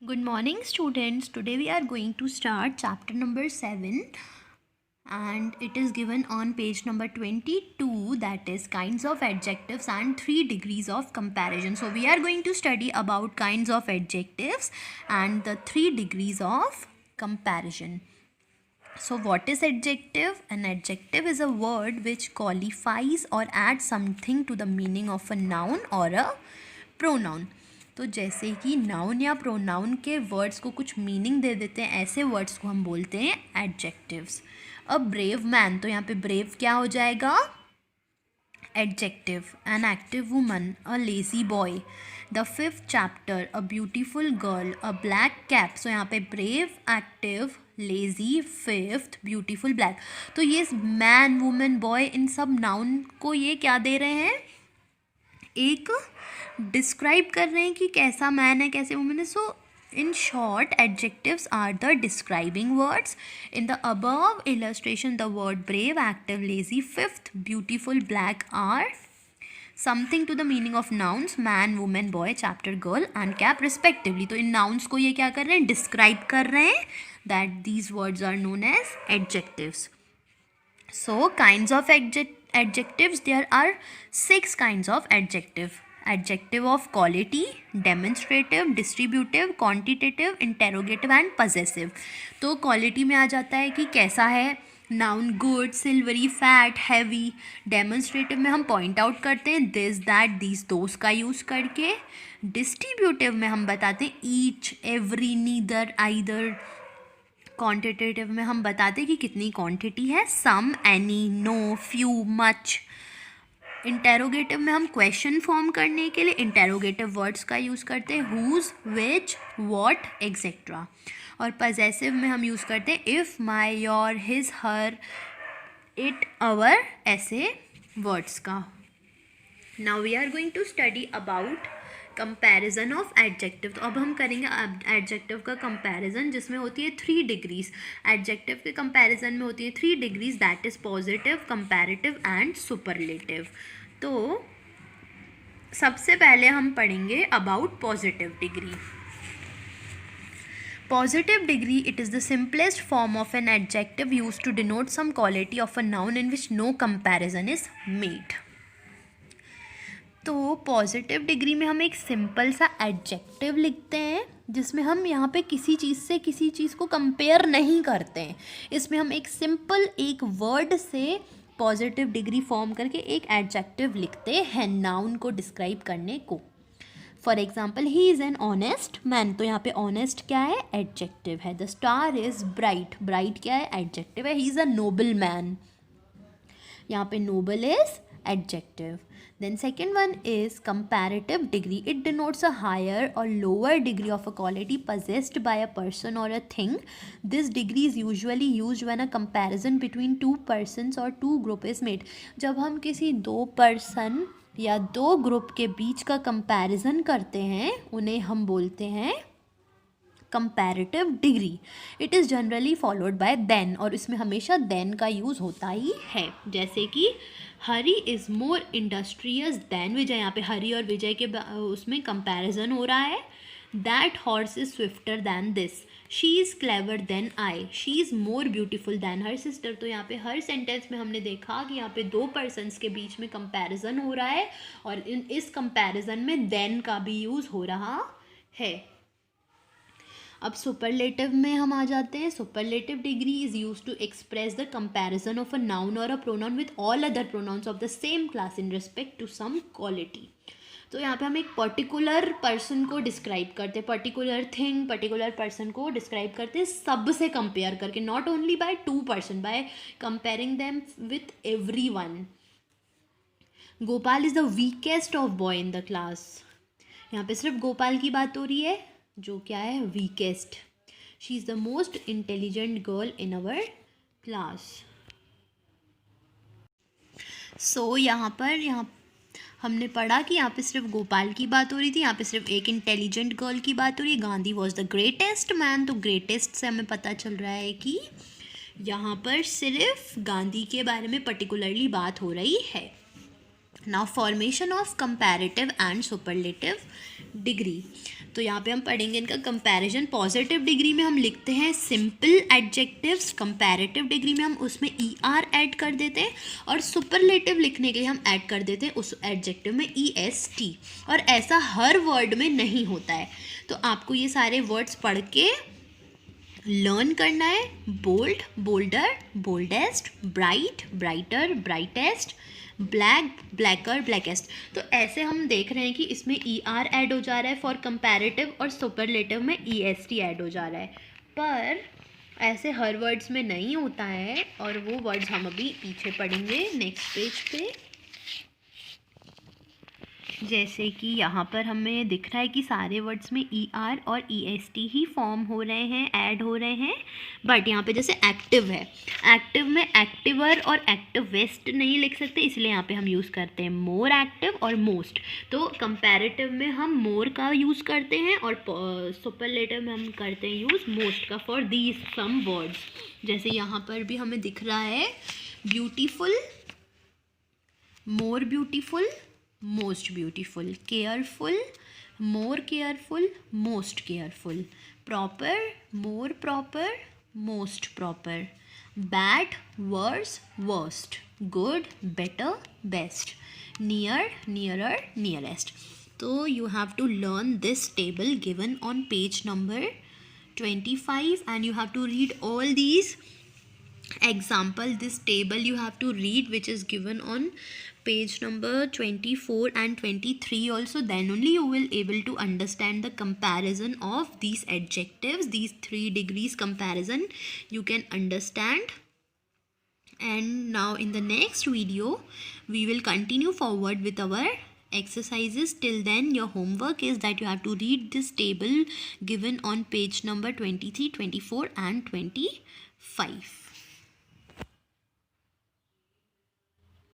Good morning, students. Today we are going to start chapter number 7 and it is given on page number 22, that is kinds of adjectives and 3 degrees of comparison. So we are going to study about kinds of adjectives and the 3 degrees of comparison. So what is adjective? An adjective is a word which qualifies or adds something to the meaning of a noun or a pronoun. तो जैसे कि noun या pronoun के words को कुछ meaning दे देते हैं, ऐसे वर्ड्स को हम बोलते हैं एडजेक्टिव्स. अ ब्रेव मैन, तो यहाँ पे ब्रेव क्या हो जाएगा? Adjective. An active woman, a lazy boy. The fifth chapter, a beautiful girl, a black cap. So यहाँ पे brave, active, lazy, fifth, beautiful, black. तो ये मैन, वुमन, बॉय, इन सब नाउन को ये क्या दे रहे हैं? एक डिस्क्राइब कर रहे हैं कि कैसा मैन है, कैसे वुमन है. सो in short, adjectives are the describing words. In the above illustration, the word brave, active, lazy, fifth, beautiful, black are something to the meaning of nouns man, woman, boy, chapter, girl and cap respectively. तो इन nouns को ये क्या कर रहे हैं? describe कर रहे हैं. that these words are known as adjectives. So kinds of adjectives, there are 6 kinds of adjective. Adjective of quality, demonstrative, distributive, quantitative, interrogative and possessive. तो quality में आ जाता है कि कैसा है. Noun good, silvery, fat, heavy. Demonstrative में हम point out करते हैं दिस, दैट, दीज, दोस का यूज़ करके. डिस्ट्रीब्यूटिव में हम बताते हैं each, every, neither, either. Quantitative में हम बताते हैं कि कितनी क्वांटिटी है, some, any, no, few, much. Interrogative में हम क्वेश्चन फॉर्म करने के लिए इंटेरोगेटिव वर्ड्स का यूज़ करते हैं हुज, विच, व्हाट, एक्सेट्रा. और पजेसिव में हम यूज़ करते हैं if, my, your, his, her, it, our, ऐसे वर्ड्स का. Now we are going to study about comparison of adjective. तो अब हम करेंगे एडजेक्टिव का कंपैरिजन, जिसमें होती है 3 डिग्रीज. एडजेक्टिव के कंपैरिजन में होती है 3 degrees, that is positive, comparative and superlative. तो सबसे पहले हम पढ़ेंगे about positive degree. Positive degree, it is the simplest form of an adjective used to denote some quality of a noun in which no comparison is made. तो positive degree में हम एक simple सा एडजेक्टिव लिखते हैं जिसमें हम यहाँ पे किसी चीज़ से किसी चीज़ को कंपेयर नहीं करते हैं. इसमें हम एक सिंपल एक वर्ड से पॉजिटिव डिग्री फॉर्म करके एक एडजेक्टिव लिखते हैं नाउन को डिस्क्राइब करने को. For example, he is an honest man. तो यहाँ पे ऑनेस्ट क्या है? एडजेक्टिव है. The star is bright. Bright क्या है? एडजेक्टिव है. He is a noble man. यहाँ पे noble is adjective. Then second one is comparative degree. It denotes a higher or lower degree of a quality possessed by a person or a thing. This degree is usually used when a comparison between two persons or two group is made. जब हम किसी 2 person या 2 group के बीच का comparison करते हैं उन्हें हम बोलते हैं comparative degree. It is generally followed by than, और इसमें हमेशा देन का यूज़ होता ही है. जैसे कि हरी इज़ मोर इंडस्ट्रियस देन विजय. यहाँ पे हरी और विजय के उसमें कंपैरिजन हो रहा है. That horse is swifter than this. She is clever than I. She is more beautiful than her sister. तो यहाँ पे हर सेंटेंस में हमने देखा कि यहाँ पे 2 पर्सनस के बीच में कंपैरिजन हो रहा है और इस कंपैरिजन में देन का भी यूज़ हो रहा है. अब सुपरलेटिव में हम आ जाते हैं. Superlative degree is use to express the comparison of a noun और a pronoun with all other pronouns of the same class in respect to some quality. तो यहाँ पे हम एक पर्टिकुलर पर्सन को डिस्क्राइब करते हैं, पर्टिकुलर थिंग, पर्टिकुलर पर्सन को डिस्क्राइब करते हैं सब से कंपेयर करके, not only by 2 person, by comparing them with every one. Gopal is the weakest of boy in the class. यहाँ पे सिर्फ गोपाल की बात हो रही है जो क्या है? Weakest. She is the most intelligent girl in our class. So यहाँ हमने पढ़ा कि यहाँ पे सिर्फ गोपाल की बात हो रही थी, यहाँ पे सिर्फ एक इंटेलिजेंट गर्ल की बात हो रही है. Gandhi was the greatest man. तो ग्रेटेस्ट से हमें पता चल रहा है कि यहाँ पर सिर्फ गांधी के बारे में पर्टिकुलरली बात हो रही है. Now formation of comparative and superlative degree. तो यहाँ पे हम पढ़ेंगे इनका कंपैरिजन। पॉजिटिव डिग्री में हम लिखते हैं सिंपल एडजेक्टिव्स, कंपैरेटिव डिग्री में हम उसमें ER ऐड कर देते हैं, और सुपरलेटिव लिखने के लिए हम ऐड कर देते हैं उस एडजेक्टिव में EST। और ऐसा हर वर्ड में नहीं होता है, तो आपको ये सारे वर्ड्स पढ़ के लर्न करना है। Bold, bolder, boldest, bright, brighter, brightest, black, blacker, blackest. तो ऐसे हम देख रहे हैं कि इसमें ER ऐड हो जा रहा है फॉर कंपैरेटिव, और सुपरलेटिव में EST ऐड हो जा रहा है, पर ऐसे हर वर्ड्स में नहीं होता है, और वो वर्ड्स हम अभी पीछे पढ़ेंगे नेक्स्ट पेज पे। जैसे कि यहाँ पर हमें दिख रहा है कि सारे वर्ड्स में ER और EST ही फॉर्म हो रहे हैं, ऐड हो रहे हैं, बट यहाँ पे जैसे एक्टिव है, एक्टिव में एक्टिवर और एक्टिवेस्ट नहीं लिख सकते, इसलिए यहाँ पे हम यूज़ करते हैं मोर एक्टिव और मोस्ट। तो कंपैरेटिव में हम मोर का यूज़ करते हैं, और सुपरलेटिव में हम करते हैं यूज़ मोस्ट का फॉर दीज सम वर्ड्स। जैसे यहाँ पर भी हमें दिख रहा है beautiful, more beautiful, most beautiful, careful, more careful, most careful, proper, more proper, most proper, bad, worse, worst, good, better, best, near, nearer, nearest. So you have to learn this table given on page number 25, and you have to read all these example. This table you have to read, which is given on page number 24 and 23 also. Then only you will able to understand the comparison of these adjectives, these 3 degrees comparison you can understand. And now in the next video we will continue forward with our exercises. Till then your homework is that you have to read this table given on page number 23, 24 and 25.